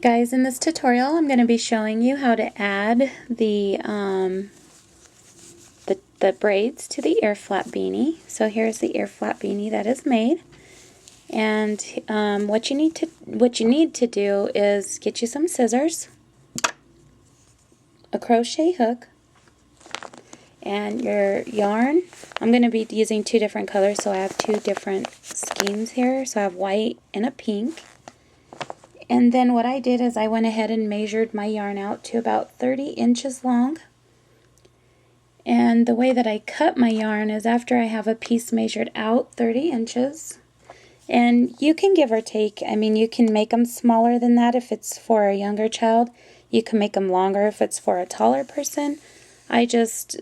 Guys, in this tutorial I'm going to be showing you how to add the braids to the ear flap beanie. So here's the ear flap beanie that is made, and what you need to do is get you some scissors, a crochet hook, and your yarn. I'm going to be using two different colors, so I have two different schemes here. So I have white and a pink. And then what I did is I went ahead and measured my yarn out to about 30 inches long. And the way that I cut my yarn is after I have a piece measured out 30 inches. And you can give or take. I mean, you can make them smaller than that if it's for a younger child. You can make them longer if it's for a taller person. I just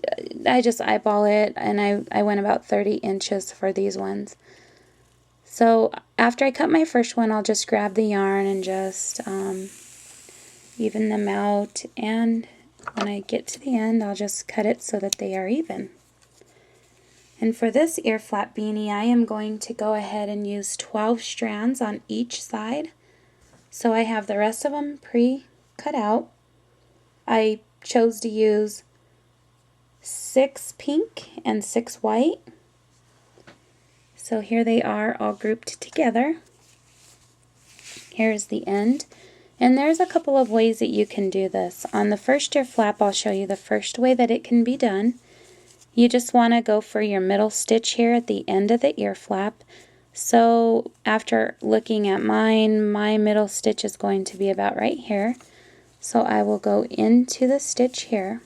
eyeball it, and I went about 30 inches for these ones. So after I cut my first one, I'll just grab the yarn and just even them out, and when I get to the end, I'll just cut it so that they are even. And for this ear flap beanie, I am going to go ahead and use 12 strands on each side. So I have the rest of them pre-cut out. I chose to use 6 pink and 6 white. So here they are all grouped together. Here's the end. And there's a couple of ways that you can do this. On the first ear flap, I'll show you the first way that it can be done. You just want to go for your middle stitch here at the end of the ear flap. So after looking at mine, my middle stitch is going to be about right here. So I will go into the stitch here.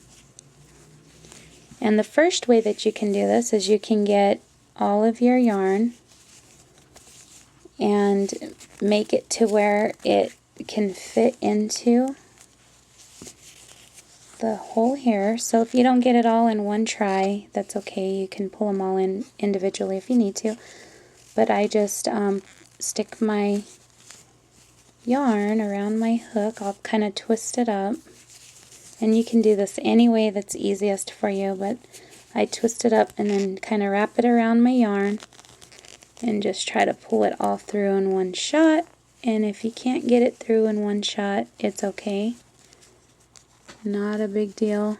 And the first way that you can do this is you can get all of your yarn and make it to where it can fit into the hole here. So if you don't get it all in one try, that's okay. You can pull them all in individually if you need to. But I just stick my yarn around my hook. I'll kind of twist it up. And you can do this any way that's easiest for you, but I twist it up and then kind of wrap it around my yarn and just try to pull it all through in one shot. And if you can't get it through in one shot, it's okay. Not a big deal.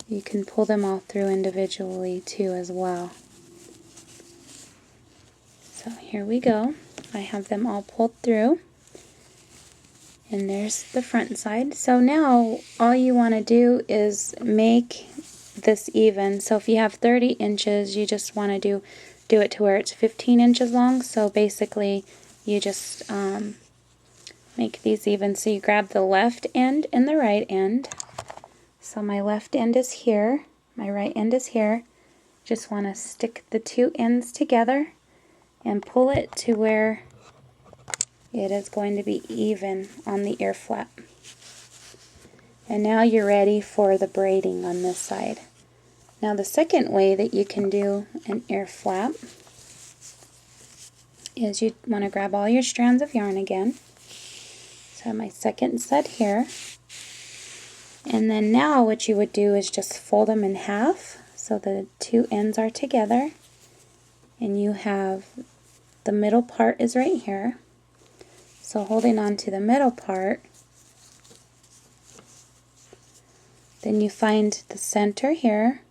You can pull them all through individually too as well. So here we go. I have them all pulled through. And there's the front side. So now all you want to do is make this even. So if you have 30 inches, you just want to do it to where it's 15 inches long. So basically you just make these even. So you grab the left end and the right end. So my left end is here, my right end is here. Just want to stick the two ends together and pull it to where it is going to be even on the ear flap. And now you're ready for the braiding on this side. Now the second way that you can do an ear flap is you want to grab all your strands of yarn again. So my second set here. And then now what you would do is just fold them in half so the two ends are together. And you have the middle part is right here. So holding on to the middle part, then you find the center here.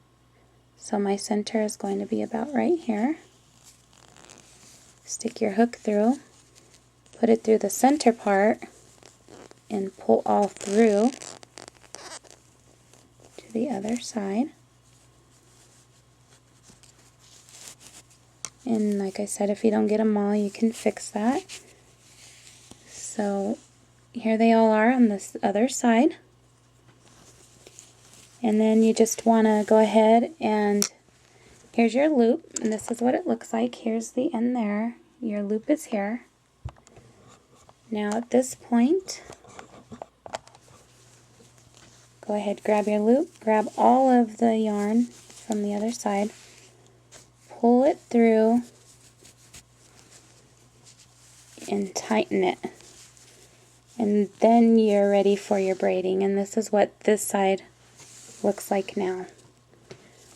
So my center is going to be about right here. Stick your hook through, put it through the center part, and pull all through to the other side. And like I said, if you don't get them all, you can fix that. So here they all are on this other side. And then you just want to go ahead and here's your loop, and this is what it looks like. Here's the end there. Your loop is here. Now at this point, go ahead, grab your loop, grab all of the yarn from the other side, pull it through, and tighten it. And then you're ready for your braiding, and this is what this side looks like now.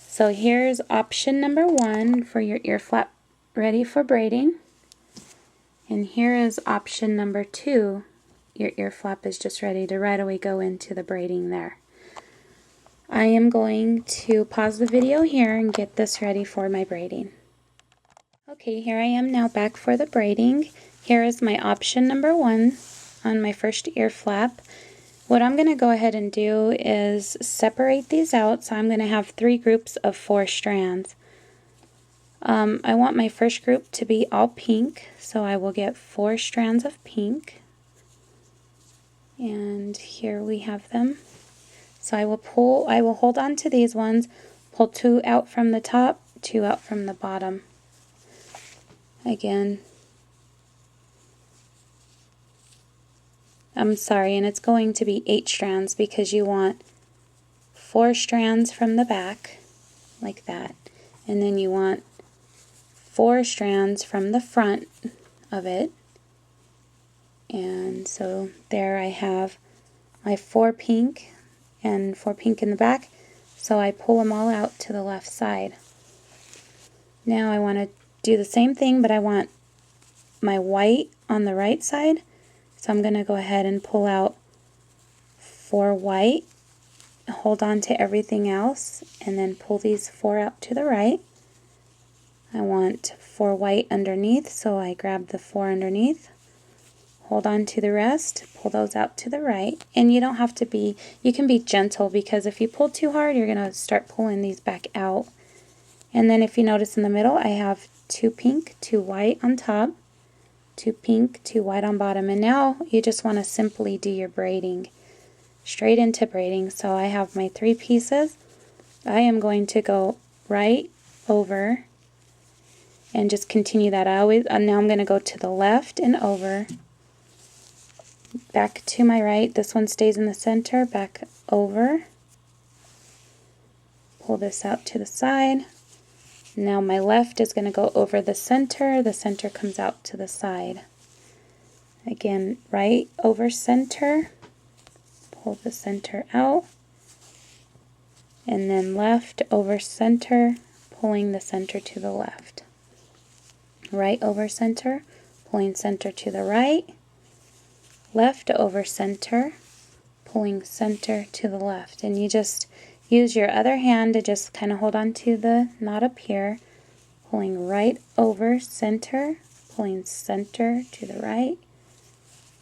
So here's option number 1 for your ear flap ready for braiding. And here is option number 2 your ear flap is just ready to right away go into the braiding there. I am going to pause the video here and get this ready for my braiding. Okay, here I am now back for the braiding. Here is my option number 1 on my first ear flap. What I'm going to go ahead and do is separate these out. So I'm going to have 3 groups of 4 strands. I want my first group to be all pink, so I will get 4 strands of pink. And here we have them. So I will hold on to these ones, pull 2 out from the top, 2 out from the bottom. Again, I'm sorry, and it's going to be 8 strands because you want 4 strands from the back, like that, and then you want 4 strands from the front of it. And so there I have my 4 pink and 4 pink in the back, so I pull them all out to the left side. Now I want to do the same thing, but I want my white on the right side, so I'm going to go ahead and pull out 4 white, hold on to everything else, and then pull these 4 out to the right. I want 4 white underneath, so I grab the 4 underneath, hold on to the rest, pull those out to the right. And you don't have to be, you can be gentle, because if you pull too hard, you're going to start pulling these back out. And then if you notice in the middle, I have 2 pink, 2 white on top, 2 pink, 2 white on bottom. And now you just want to simply do your braiding, straight into braiding. So I have my 3 pieces. I am going to go right over and just continue that. Now I'm going to go to the left and over, back to my right. This one stays in the center, back over, pull this out to the side. Now my left is going to go over the center comes out to the side. Again, right over center, pull the center out, and then left over center, pulling the center to the left. Right over center, pulling center to the right, left over center, pulling center to the left. And you just use your other hand to just kind of hold on to the knot up here, pulling right over center, pulling center to the right,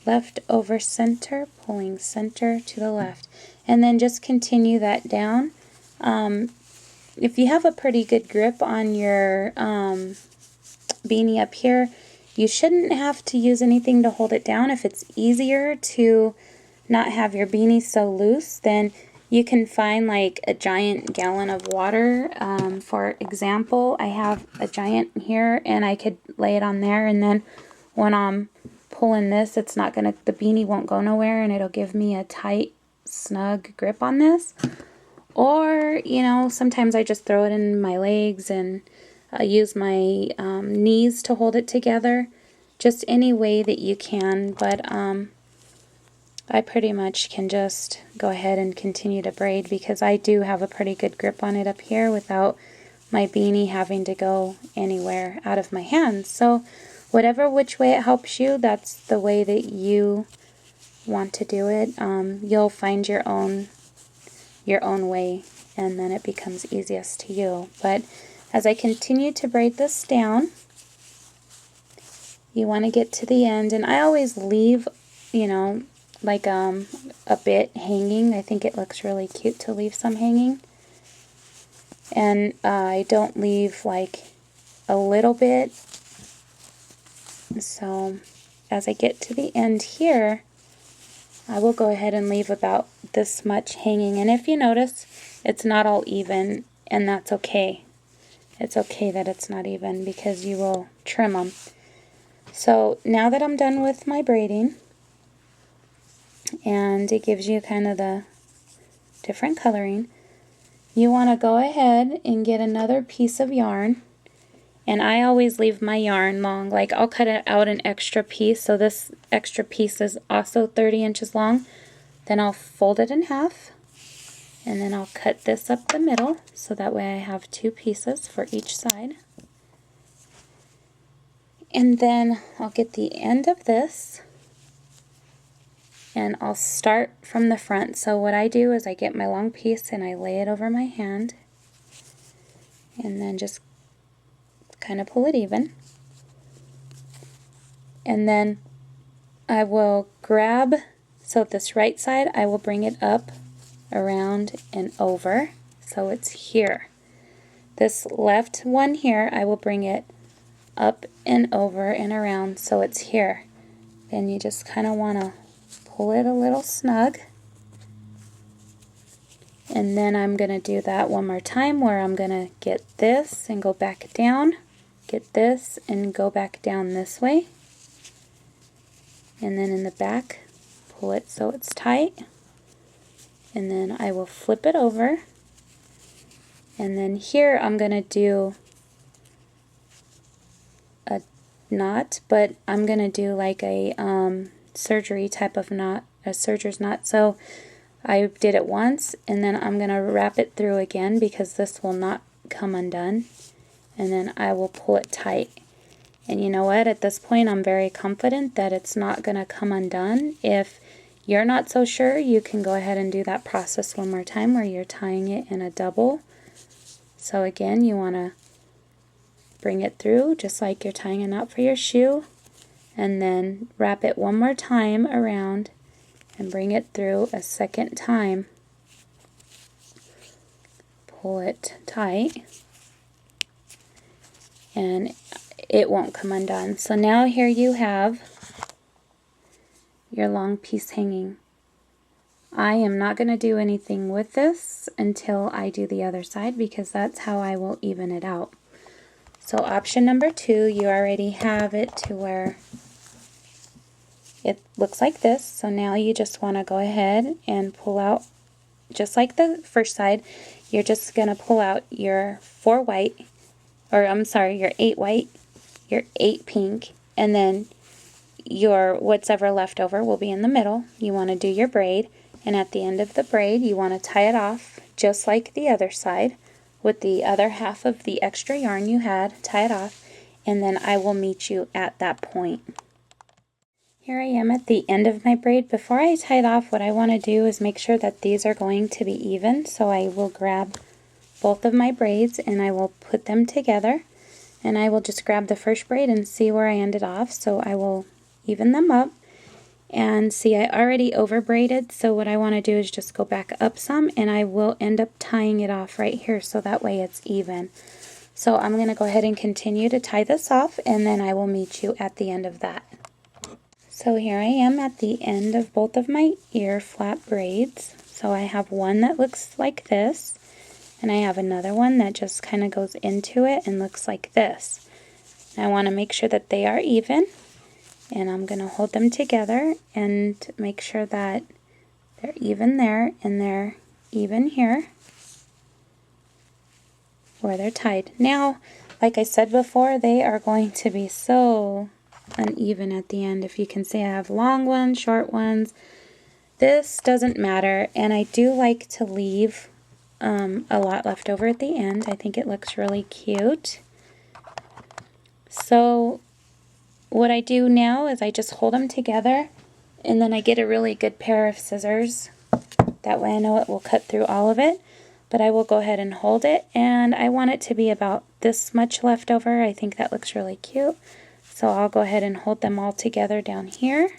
left over center, pulling center to the left. And then just continue that down. If you have a pretty good grip on your beanie up here, you shouldn't have to use anything to hold it down. If it's easier to not have your beanie so loose, then you can find like a giant gallon of water. For example, I have a giant here, and I could lay it on there, and then when I'm pulling this, it's not gonna, the beanie won't go nowhere, and it'll give me a tight, snug grip on this. Or, you know, sometimes I just throw it in my legs and use my knees to hold it together. Just any way that you can, but I pretty much can just go ahead and continue to braid, because I do have a pretty good grip on it up here without my beanie having to go anywhere out of my hands. So whatever which way it helps you, that's the way that you want to do it. You'll find your own way, and then it becomes easiest to you. But as I continue to braid this down, you want to get to the end, and I always leave, you know, like a bit hanging. I think it looks really cute to leave some hanging. And I don't leave like a little bit. So as I get to the end here, I will go ahead and leave about this much hanging. And if you notice, it's not all even, and that's okay. It's okay that it's not even, because you will trim them. So now that I'm done with my braiding, and it gives you kind of the different coloring, you want to go ahead and get another piece of yarn. And I always leave my yarn long, like I'll cut it out an extra piece, so this extra piece is also 30 inches long. Then I'll fold it in half, and then I'll cut this up the middle, so that way I have 2 pieces for each side. And then I'll get the end of this, And I'll start from the front. So what I do is I get my long piece and I lay it over my hand and then just kind of pull it even. And then I will grab, so this right side I will bring it up, around, and over, so it's here. This left one here I will bring it up and over and around so it's here. And you just kind of want to pull it a little snug. And then I'm going to do that one more time where I'm going to get this and go back down, get this and go back down this way. And then in the back, pull it so it's tight. And then I will flip it over. And then here I'm going to do a knot, but I'm going to do like a surgery type of knot, a serger's knot. So I did it once, and then I'm going to wrap it through again because this will not come undone. And then I will pull it tight. And you know what? At this point, I'm very confident that it's not going to come undone. If you're not so sure, you can go ahead and do that process one more time where you're tying it in a double. So again, you want to bring it through just like you're tying a knot for your shoe, and then wrap it one more time around and bring it through a second time. Pull it tight and it won't come undone. So now here you have your long piece hanging. I am not going to do anything with this until I do the other side because that's how I will even it out. So option number 2, you already have it to where it looks like this. So now you just want to go ahead and pull out, just like the first side, you're just going to pull out your 4 white, or I'm sorry, your 8 white, your 8 pink, and then your what's ever left over will be in the middle. You want to do your braid, and at the end of the braid you want to tie it off just like the other side with the other half of the extra yarn you had, tie it off, and then I will meet you at that point. Here I am at the end of my braid. Before I tie it off, what I want to do is make sure that these are going to be even, so I will grab both of my braids and I will put them together, and I will just grab the first braid and see where I ended off. So I will even them up, and see I already over braided, so what I want to do is just go back up some and I will end up tying it off right here so that way it's even. So I'm going to go ahead and continue to tie this off, and then I will meet you at the end of that. So here I am at the end of both of my ear flap braids. So I have one that looks like this, and I have another one that just kind of goes into it and looks like this. And I want to make sure that they are even, and I'm going to hold them together and make sure that they're even there and they're even here where they're tied. Now, like I said before, they are going to be so uneven at the end. If you can see, I have long ones, short ones. This doesn't matter, and I do like to leave a lot left over at the end. I think it looks really cute. So what I do now is I just hold them together, and then I get a really good pair of scissors. That way I know it will cut through all of it. But I will go ahead and hold it, and I want it to be about this much left over. I think that looks really cute. So I'll go ahead and hold them all together down here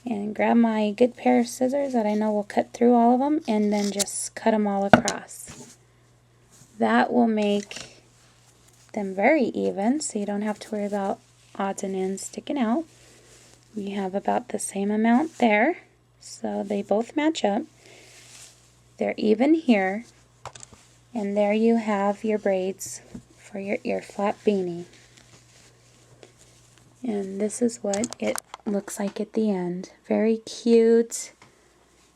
and grab my good pair of scissors that I know will cut through all of them, and then just cut them all across. That will make them very even, so you don't have to worry about odds and ends sticking out. You have about the same amount there, so they both match up. They're even here, and there you have your braids for your ear flap beanie. And this is what it looks like at the end. Very cute,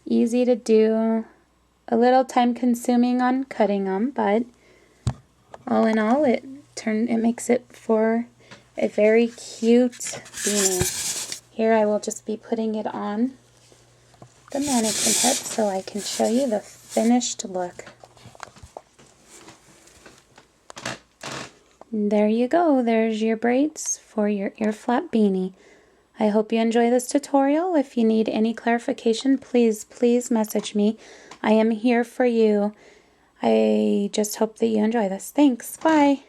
easy to do, a little time consuming on cutting them, but all in all it makes it for a very cute beanie. Here I will just be putting it on the mannequin head so I can show you the finished look. And there you go. There's your braids for your ear flap beanie. I hope you enjoy this tutorial. If you need any clarification, please message me. I am here for you. I just hope that you enjoy this. Thanks. Bye.